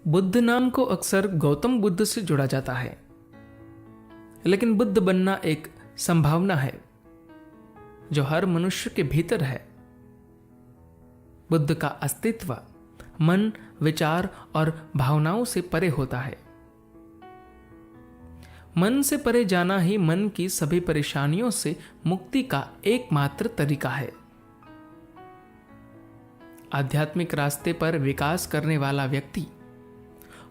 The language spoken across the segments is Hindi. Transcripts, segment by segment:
बुद्ध नाम को अक्सर गौतम बुद्ध से जोड़ा जाता है, लेकिन बुद्ध बनना एक संभावना है जो हर मनुष्य के भीतर है। बुद्ध का अस्तित्व मन, विचार और भावनाओं से परे होता है। मन से परे जाना ही मन की सभी परेशानियों से मुक्ति का एकमात्र तरीका है। आध्यात्मिक रास्ते पर विकास करने वाला व्यक्ति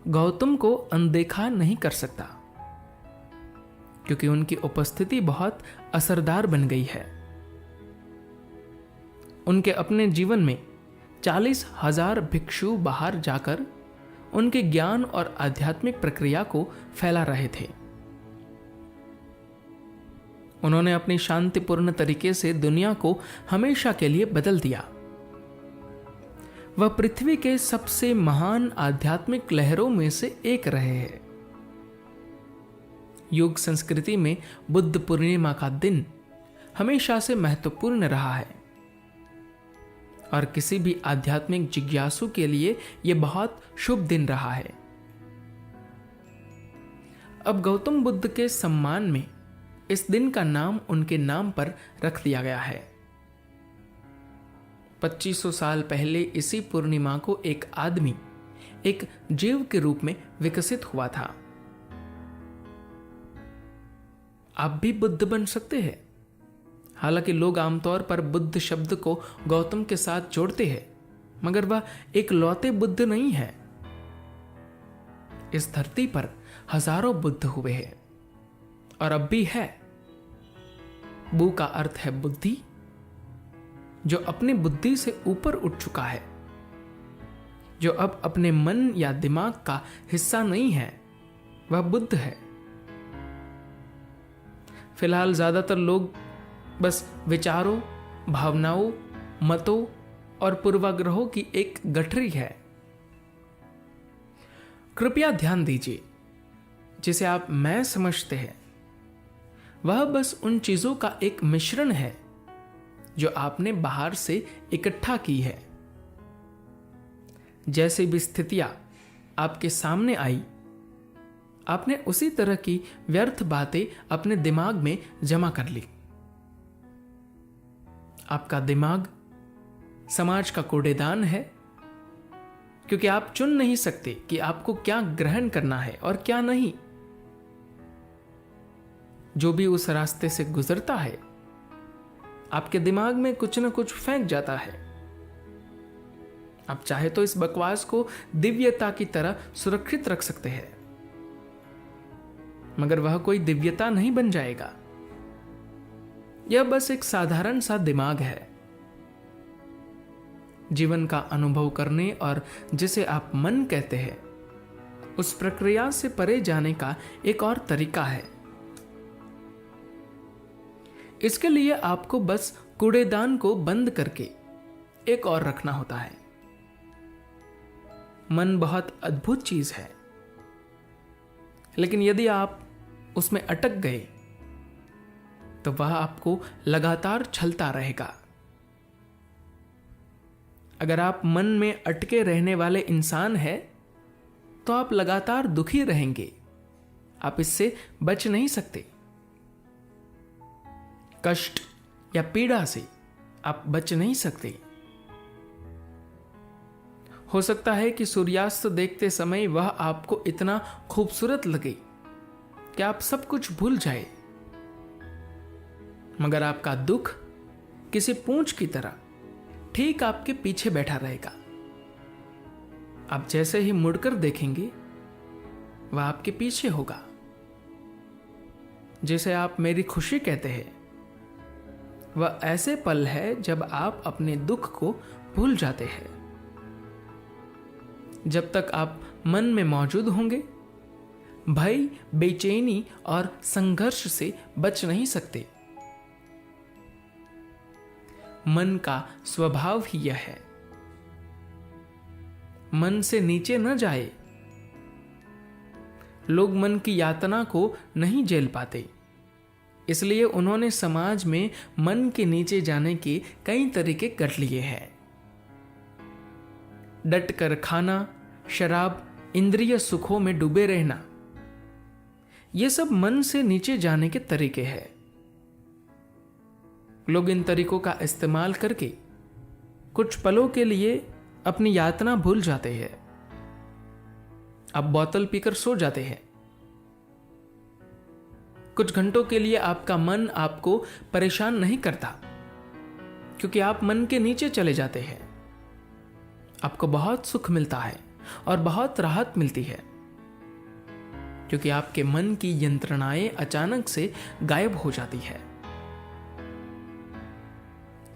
गौतम को अनदेखा नहीं कर सकता, क्योंकि उनकी उपस्थिति बहुत असरदार बन गई है। उनके अपने जीवन में 40,000 भिक्षु बाहर जाकर उनके ज्ञान और आध्यात्मिक प्रक्रिया को फैला रहे थे। उन्होंने अपनी शांतिपूर्ण तरीके से दुनिया को हमेशा के लिए बदल दिया। वह पृथ्वी के सबसे महान आध्यात्मिक लहरों में से एक रहे हैं। युग संस्कृति में बुद्ध पूर्णिमा का दिन हमेशा से महत्वपूर्ण रहा है और किसी भी आध्यात्मिक जिज्ञासु के लिए यह बहुत शुभ दिन रहा है। अब गौतम बुद्ध के सम्मान में इस दिन का नाम उनके नाम पर रख दिया गया है। 2500 साल पहले इसी पूर्णिमा को एक आदमी एक जीव के रूप में विकसित हुआ था। आप भी बुद्ध बन सकते हैं। हालांकि लोग आमतौर पर बुद्ध शब्द को गौतम के साथ जोड़ते हैं, मगर वह एक लौते बुद्ध नहीं है। इस धरती पर हजारों बुद्ध हुए हैं और अब भी है। बु का अर्थ है बुद्धि, जो अपनी बुद्धि से ऊपर उठ चुका है, जो अब अपने मन या दिमाग का हिस्सा नहीं है, वह बुद्ध है। फिलहाल ज्यादातर लोग बस विचारों, भावनाओं, मतों और पूर्वाग्रहों की एक गठरी है। कृपया ध्यान दीजिए, जिसे आप मैं समझते हैं वह बस उन चीजों का एक मिश्रण है जो आपने बाहर से इकट्ठा की है। जैसे भी स्थितियां आपके सामने आई, आपने उसी तरह की व्यर्थ बातें अपने दिमाग में जमा कर ली। आपका दिमाग समाज का कूड़ेदान है, क्योंकि आप चुन नहीं सकते कि आपको क्या ग्रहण करना है और क्या नहीं। जो भी उस रास्ते से गुजरता है, आपके दिमाग में कुछ न कुछ फेंक जाता है। आप चाहे तो इस बकवास को दिव्यता की तरह सुरक्षित रख सकते हैं, मगर वह कोई दिव्यता नहीं बन जाएगा। यह बस एक साधारण सा दिमाग है। जीवन का अनुभव करने और जिसे आप मन कहते हैं, उस प्रक्रिया से परे जाने का एक और तरीका है। इसके लिए आपको बस कूड़ेदान को बंद करके एक और रखना होता है। मन बहुत अद्भुत चीज है, लेकिन यदि आप उसमें अटक गए तो वह आपको लगातार छलता रहेगा। अगर आप मन में अटके रहने वाले इंसान हैं, तो आप लगातार दुखी रहेंगे। आप इससे बच नहीं सकते। कष्ट या पीड़ा से आप बच नहीं सकते। हो सकता है कि सूर्यास्त देखते समय वह आपको इतना खूबसूरत लगे कि आप सब कुछ भूल जाए, मगर आपका दुख किसी पूंछ की तरह ठीक आपके पीछे बैठा रहेगा। आप जैसे ही मुड़कर देखेंगे, वह आपके पीछे होगा। जिसे आप मेरी खुशी कहते हैं, वह ऐसे पल है जब आप अपने दुख को भूल जाते हैं। जब तक आप मन में मौजूद होंगे, भय, बेचैनी और संघर्ष से बच नहीं सकते। मन का स्वभाव ही यह है। मन से नीचे न जाए। लोग मन की यातना को नहीं झेल पाते, इसलिए उन्होंने समाज में मन के नीचे जाने के कई तरीके कर लिए हैं। डट कर खाना, शराब, इंद्रिय सुखों में डूबे रहना, ये सब मन से नीचे जाने के तरीके हैं। लोग इन तरीकों का इस्तेमाल करके कुछ पलों के लिए अपनी यातना भूल जाते हैं। अब बोतल पीकर सो जाते हैं। कुछ घंटों के लिए आपका मन आपको परेशान नहीं करता, क्योंकि आप मन के नीचे चले जाते हैं। आपको बहुत सुख मिलता है और बहुत राहत मिलती है, क्योंकि आपके मन की यंत्रणाएं अचानक से गायब हो जाती है।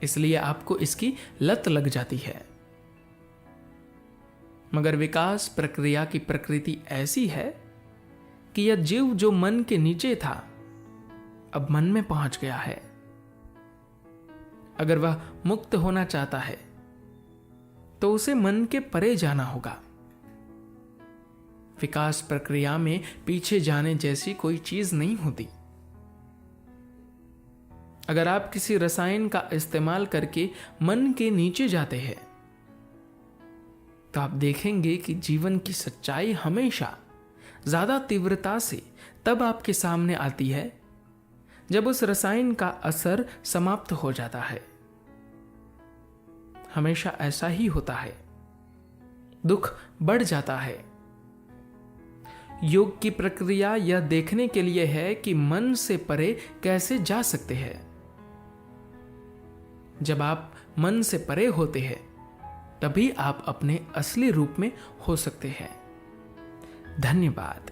इसलिए आपको इसकी लत लग जाती है। मगर विकास प्रक्रिया की प्रकृति ऐसी है कि यह जीव जो मन के नीचे था, अब मन में पहुंच गया है। अगर वह मुक्त होना चाहता है तो उसे मन के परे जाना होगा। विकास प्रक्रिया में पीछे जाने जैसी कोई चीज नहीं होती। अगर आप किसी रसायन का इस्तेमाल करके मन के नीचे जाते हैं तो आप देखेंगे कि जीवन की सच्चाई हमेशा ज्यादा तीव्रता से तब आपके सामने आती है जब उस रसायन का असर समाप्त हो जाता है। हमेशा ऐसा ही होता है। दुख बढ़ जाता है। योग की प्रक्रिया यह देखने के लिए है कि मन से परे कैसे जा सकते हैं। जब आप मन से परे होते हैं तभी आप अपने असली रूप में हो सकते हैं। धन्यवाद।